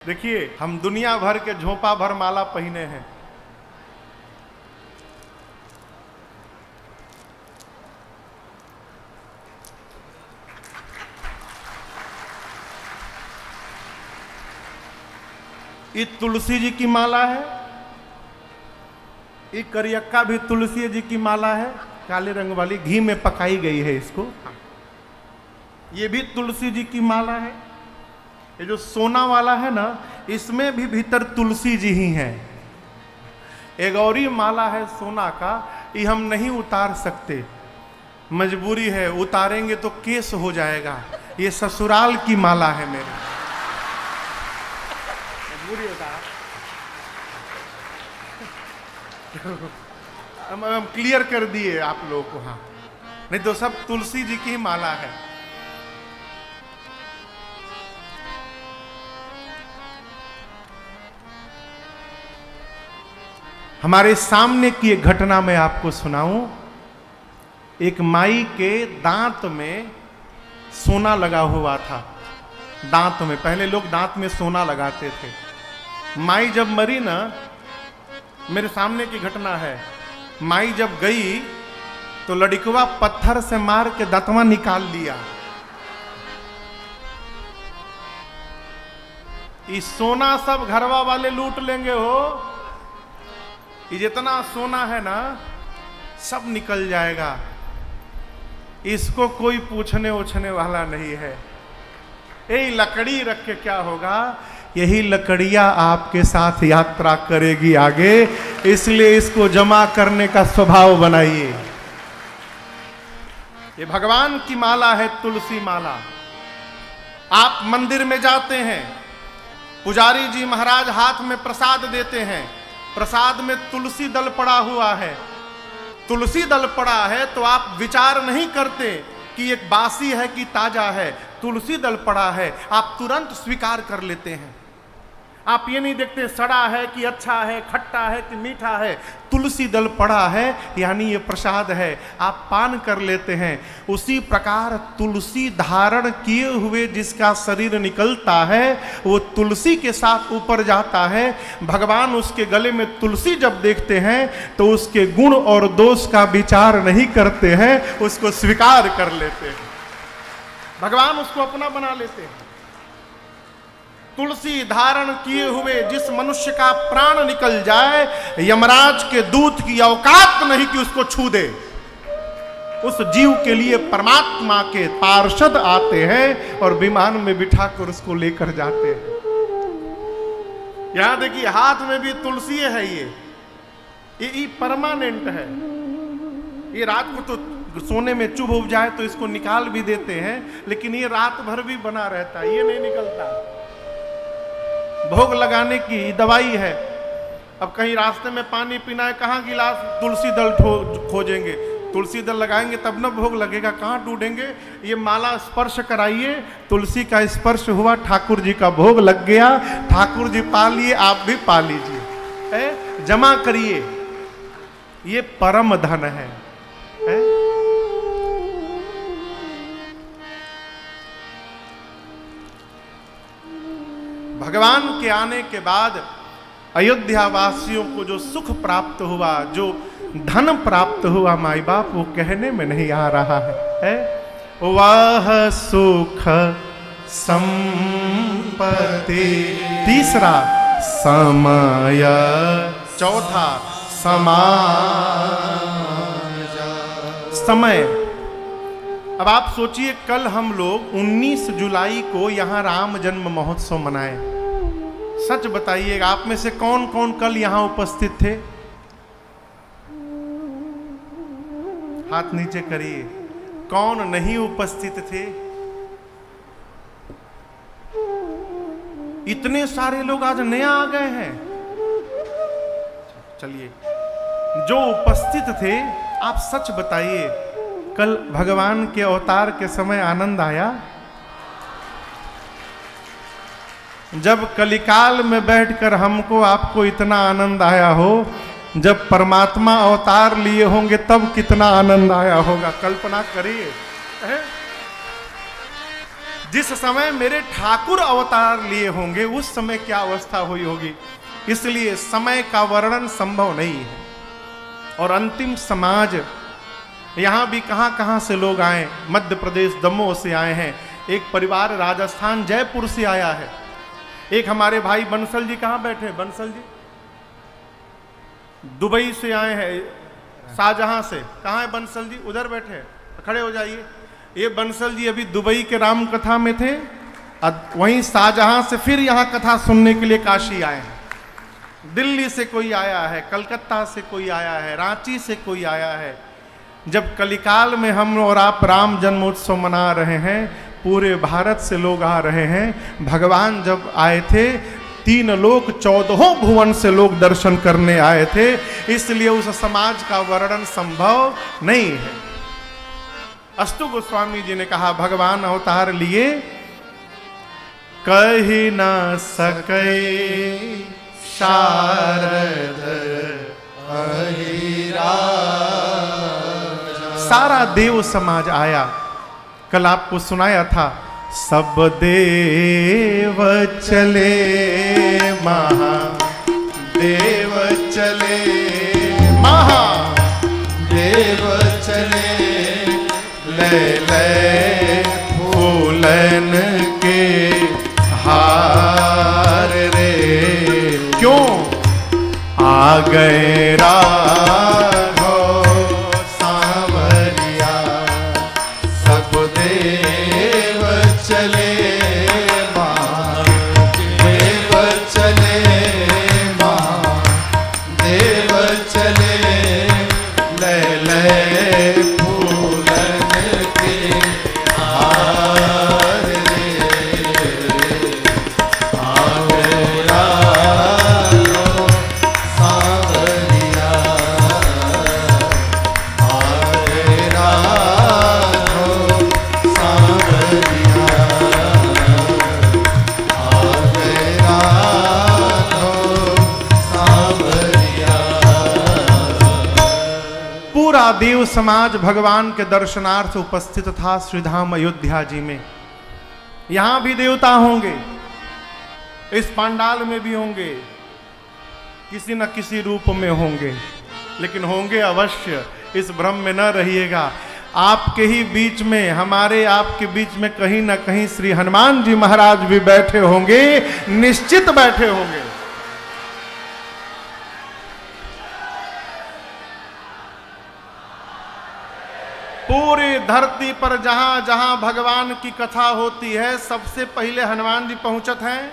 देखिए, हम दुनिया भर के झोंपा भर माला पहने हैं, ये तुलसी जी की माला है, ये करियक्का भी तुलसी जी की माला है, काले रंग वाली घी में पकाई गई है इसको। ये भी तुलसी जी की माला है। ये जो सोना वाला है ना, इसमें भी भीतर तुलसी जी ही है। एक और ही माला है सोना का, ये हम नहीं उतार सकते, मजबूरी है, उतारेंगे तो केस हो जाएगा। ये ससुराल की माला है मेरी, मजबूरी होता है। हम क्लियर कर दिए आप लोगों को, हाँ, नहीं तो सब तुलसी जी की माला है। हमारे सामने की एक घटना मैं आपको सुनाऊं। एक माई के दांत में सोना लगा हुआ था। दांत में, पहले लोग दांत में सोना लगाते थे। माई जब मरी ना, मेरे सामने की घटना है, माई जब गई तो लड़कवा पत्थर से मार के दांतवा निकाल लिया। ये सोना सब घरवा वाले लूट लेंगे हो। ये जितना सोना है ना, सब निकल जाएगा, इसको कोई पूछने उछने वाला नहीं है। यही लकड़ी रख के क्या होगा, यही लकड़ियां आपके साथ यात्रा करेगी आगे, इसलिए इसको जमा करने का स्वभाव बनाइए। ये भगवान की माला है, तुलसी माला। आप मंदिर में जाते हैं, पुजारी जी महाराज हाथ में प्रसाद देते हैं, प्रसाद में तुलसी दल पड़ा हुआ है। तुलसी दल पड़ा है तो आप विचार नहीं करते कि एक बासी है कि ताजा है। तुलसी दल पड़ा है, आप तुरंत स्वीकार कर लेते हैं। आप ये नहीं देखते सड़ा है कि अच्छा है, खट्टा है कि मीठा है। तुलसी दल पड़ा है यानी ये प्रसाद है, आप पान कर लेते हैं। उसी प्रकार तुलसी धारण किए हुए जिसका शरीर निकलता है, वो तुलसी के साथ ऊपर जाता है। भगवान उसके गले में तुलसी जब देखते हैं तो उसके गुण और दोष का विचार नहीं करते हैं, उसको स्वीकार कर लेते हैं। भगवान उसको अपना बना लेते हैं। तुलसी धारण किए हुए जिस मनुष्य का प्राण निकल जाए, यमराज के दूत की औकात नहीं कि उसको छू दे। उस जीव के लिए परमात्मा के पार्षद आते हैं और विमान में बिठाकर उसको लेकर जाते हैं। यहां देखिए, हाथ में भी तुलसी है। ये परमानेंट है। ये रात को तो सोने में चुभ उब जाए तो इसको निकाल भी देते हैं, लेकिन ये रात भर भी बना रहता है, ये नहीं निकलता। भोग लगाने की दवाई है। अब कहीं रास्ते में पानी पीना है, कहाँ गिलास तुलसी दल खोजेंगे? तुलसी दल लगाएंगे तब न भोग लगेगा, कहाँ ढूंढेंगे? ये माला स्पर्श कराइए, तुलसी का स्पर्श हुआ, ठाकुर जी का भोग लग गया। ठाकुर जी पा लिए, आप भी पा लीजिए। जमा करिए, ये परम धन है। भगवान के आने के बाद अयोध्या वासियों को जो सुख प्राप्त हुआ, जो धन प्राप्त हुआ, माई बाप वो कहने में नहीं आ रहा है। वह सुख संपत्ति, तीसरा समय, चौथा समय। अब आप सोचिए, कल हम लोग 19 जुलाई को यहां राम जन्म महोत्सव मनाए। सच बताइएगा, आप में से कौन कौन कल यहां उपस्थित थे? हाथ नीचे करिए। कौन नहीं उपस्थित थे? इतने सारे लोग आज नया आ गए हैं। चलिए, जो उपस्थित थे आप सच बताइए, कल भगवान के अवतार के समय आनंद आया? जब कलिकाल में बैठकर हमको आपको इतना आनंद आया हो, जब परमात्मा अवतार लिए होंगे तब कितना आनंद आया होगा, कल्पना करिए। जिस समय मेरे ठाकुर अवतार लिए होंगे उस समय क्या अवस्था हुई होगी। इसलिए समय का वर्णन संभव नहीं है। और अंतिम समाज, यहां भी कहां कहां से लोग आए, मध्य प्रदेश दमोह से आए हैं, एक परिवार राजस्थान जयपुर से आया है, एक हमारे भाई बंसल जी कहां बैठे, बंसल जी दुबई से आए हैं, शाहजहां से, कहां है बंसल जी, उधर बैठे हैं, खड़े हो जाइए। ये बंसल जी अभी दुबई के राम कथा में थे, वहीं शाहजहां से फिर यहां कथा सुनने के लिए काशी आए हैं। दिल्ली से कोई आया है, कलकत्ता से कोई आया है, रांची से कोई आया है। जब कलिकाल में हम और आप राम जन्मोत्सव मना रहे हैं, पूरे भारत से लोग आ रहे हैं। भगवान जब आए थे 3 लोक 14 भुवन से लोग दर्शन करने आए थे, इसलिए उस समाज का वर्णन संभव नहीं है। अस्तु गोस्वामी जी ने कहा भगवान अवतार लिए कही ना सके शारद अहिरा। सारा देव समाज आया। कल आपको सुनाया था, सब देव चले महादेव चले, महादेव चले, ले ले फूलन के हार रे। क्यों आ गए राघो सांवरिया, सब देव चले महादेव चले, महादेव चले, ले ले फूलन के हार रे। आ गए राघो सांवरिया, आ गए राघो सांवरिया, आ गए राघो सांवरिया। पूरा देव समाज भगवान के दर्शनार्थ उपस्थित था श्रीधाम अयोध्या जी में। यहां भी देवता होंगे, इस पंडाल में भी होंगे, किसी न किसी रूप में होंगे, लेकिन होंगे अवश्य, इस भ्रम में न रहिएगा। आपके ही बीच में, हमारे आपके बीच में कहीं ना कहीं श्री हनुमान जी महाराज भी बैठे होंगे, निश्चित बैठे होंगे। पूरी धरती पर जहां जहां भगवान की कथा होती है, सबसे पहले हनुमान जी पहुंचत हैं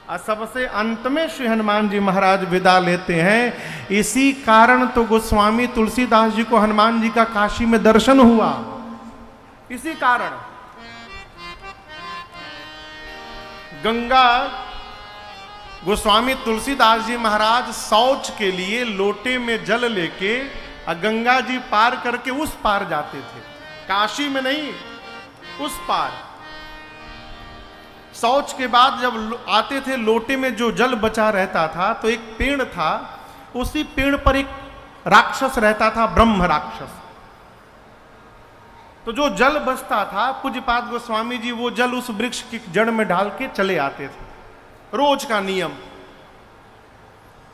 और सबसे अंत में श्री हनुमान जी महाराज विदा लेते हैं। इसी कारण तो गोस्वामी तुलसीदास जी को हनुमान जी का काशी में दर्शन हुआ, इसी कारण। गंगा, गोस्वामी तुलसीदास जी महाराज शौच के लिए लोटे में जल लेके गंगा जी पार करके उस पार जाते थे, काशी में नहीं, उस पार। शौच के बाद जब आते थे, लोटे में जो जल बचा रहता था, तो एक पेड़ था, उसी पेड़ पर एक राक्षस रहता था, ब्रह्म राक्षस। तो जो जल बचता था, पूज्यपाद गोस्वामी जी वो जल उस वृक्ष की जड़ में डाल के चले आते थे, रोज का नियम।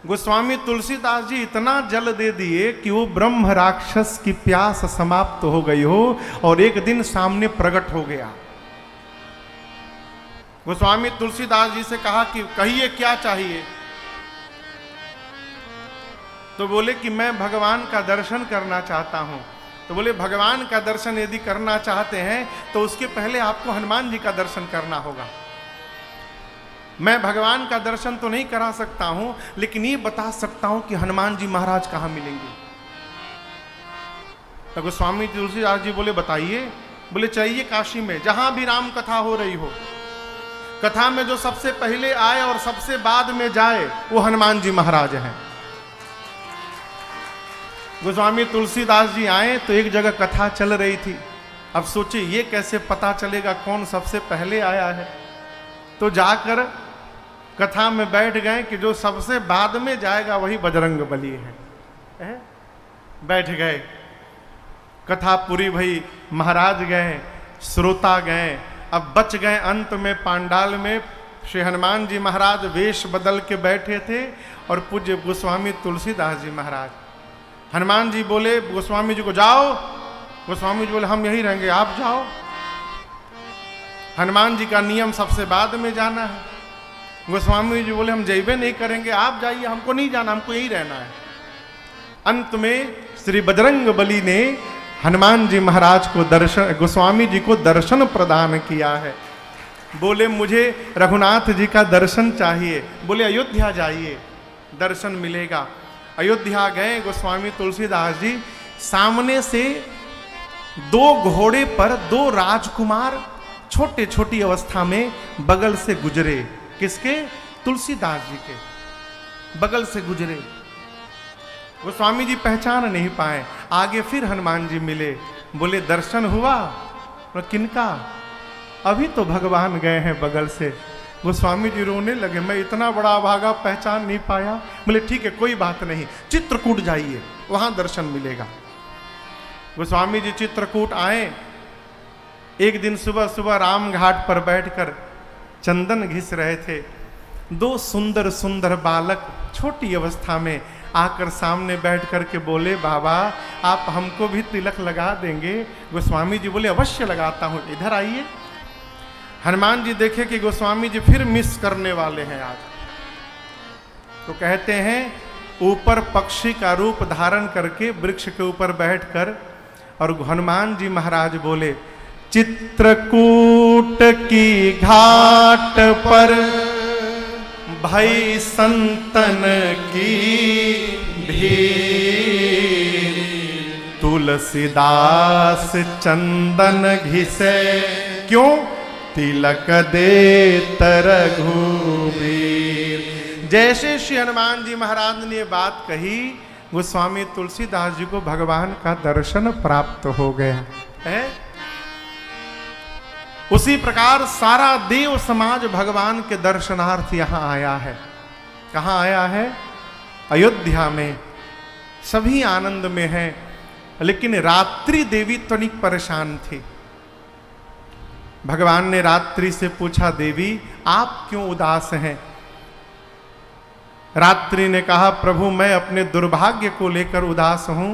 गोस्वामी तुलसीदास जी इतना जल दे दिए कि वो ब्रह्म राक्षस की प्यास समाप्त हो गई हो और एक दिन सामने प्रकट हो गया। गोस्वामी तुलसीदास जी से कहा कि कहिए क्या चाहिए। तो बोले कि मैं भगवान का दर्शन करना चाहता हूं। तो बोले भगवान का दर्शन यदि करना चाहते हैं तो उसके पहले आपको हनुमान जी का दर्शन करना होगा। मैं भगवान का दर्शन तो नहीं करा सकता हूं, लेकिन ये बता सकता हूं कि हनुमान जी महाराज कहां मिलेंगे। तो गोस्वामी तुलसीदास जी बोले बताइए। बोले चाहिए काशी में, जहां भी राम कथा हो रही हो, कथा में जो सबसे पहले आए और सबसे बाद में जाए वो हनुमान जी महाराज हैं। गोस्वामी तुलसीदास जी आए तो एक जगह कथा चल रही थी। अब सोचिए ये कैसे पता चलेगा कौन सबसे पहले आया है। तो जाकर कथा में बैठ गए कि जो सबसे बाद में जाएगा वही बजरंग बली है। बैठ गए, कथा पूरी भई, महाराज गए, श्रोता गए, अब बच गए। अंत में पांडाल में श्री हनुमान जी महाराज वेश बदल के बैठे थे और पूज्य गोस्वामी तुलसीदास जी महाराज। हनुमान जी बोले गोस्वामी जी को जाओ, गोस्वामी जी बोले हम यहीं रहेंगे, आप जाओ। हनुमान जी का नियम सबसे बाद में जाना है। गोस्वामी जी बोले हम जैबे नहीं करेंगे, आप जाइए, हमको नहीं जाना, हमको यहीं रहना है। अंत में श्री बजरंग बली ने हनुमान जी महाराज को दर्शन, गोस्वामी जी को दर्शन प्रदान किया है। बोले मुझे रघुनाथ जी का दर्शन चाहिए। बोले अयोध्या जाइए, दर्शन मिलेगा। अयोध्या गए गोस्वामी तुलसीदास जी। सामने से 2 घोड़े पर 2 राजकुमार छोटे छोटी अवस्था में बगल से गुजरे। किसके? तुलसीदास जी के बगल से गुजरे। गोस्वामी जी पहचान नहीं पाए। आगे फिर हनुमान जी मिले। बोले दर्शन हुआ? किनका? अभी तो भगवान गए हैं बगल से। गोस्वामी जी रोने लगे, मैं इतना बड़ा भागा पहचान नहीं पाया। बोले ठीक है कोई बात नहीं, चित्रकूट जाइए, वहां दर्शन मिलेगा। गोस्वामी जी चित्रकूट आए। एक दिन सुबह सुबह राम घाट पर बैठकर चंदन घिस रहे थे। 2 सुंदर सुंदर बालक छोटी अवस्था में आकर सामने बैठ कर के बोले बाबा आप हमको भी तिलक लगा देंगे? गोस्वामी जी बोले अवश्य लगाता हूं, इधर आइए। हनुमान जी देखे कि गोस्वामी जी फिर मिस करने वाले हैं आज, तो कहते हैं ऊपर पक्षी का रूप धारण करके वृक्ष के ऊपर बैठकर और हनुमान जी महाराज बोले चित्रकूट की घाट पर भई संतन की भीड़, तुलसीदास चंदन घिसे क्यों तिलक दे रघुबीर। जैसे श्री हनुमान जी महाराज ने ये बात कही, गोस्वामी तुलसीदास जी को भगवान का दर्शन प्राप्त हो गया है। उसी प्रकार सारा देव समाज भगवान के दर्शनार्थ यहां आया है। कहां आया है? अयोध्या में। सभी आनंद में हैं, लेकिन रात्रि देवी तनिक परेशान थी। भगवान ने रात्रि से पूछा देवी आप क्यों उदास हैं? रात्रि ने कहा प्रभु मैं अपने दुर्भाग्य को लेकर उदास हूं।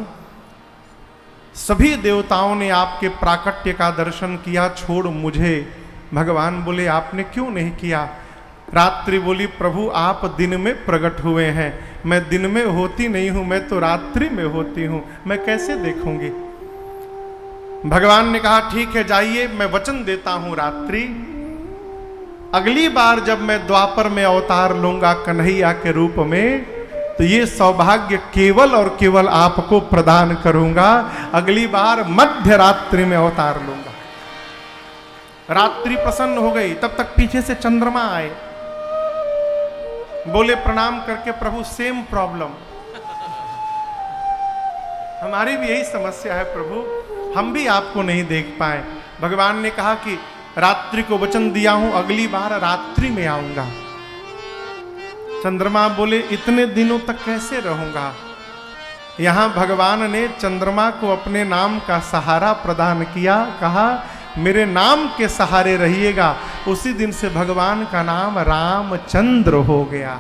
सभी देवताओं ने आपके प्राकट्य का दर्शन किया, छोड़ मुझे। भगवान बोले आपने क्यों नहीं किया? रात्रि बोली प्रभु आप दिन में प्रकट हुए हैं, मैं दिन में होती नहीं हूं, मैं तो रात्रि में होती हूं, मैं कैसे देखूंगी? भगवान ने कहा ठीक है जाइए, मैं वचन देता हूं रात्रि अगली बार जब मैं द्वापर में अवतार लूंगा कन्हैया के रूप में, तो ये सौभाग्य केवल और केवल आपको प्रदान करूंगा। अगली बार मध्य रात्रि में अवतार लूंगा। रात्रि प्रसन्न हो गई। तब तक पीछे से चंद्रमा आए। बोले प्रणाम करके प्रभु सेम प्रॉब्लम, हमारी भी यही समस्या है प्रभु, हम भी आपको नहीं देख पाए। भगवान ने कहा कि रात्रि को वचन दिया हूं अगली बार रात्रि में आऊंगा। चंद्रमा बोले इतने दिनों तक कैसे रहूंगा? यहां भगवान ने चंद्रमा को अपने नाम का सहारा प्रदान किया, कहा मेरे नाम के सहारे रहिएगा। उसी दिन से भगवान का नाम रामचंद्र हो गया।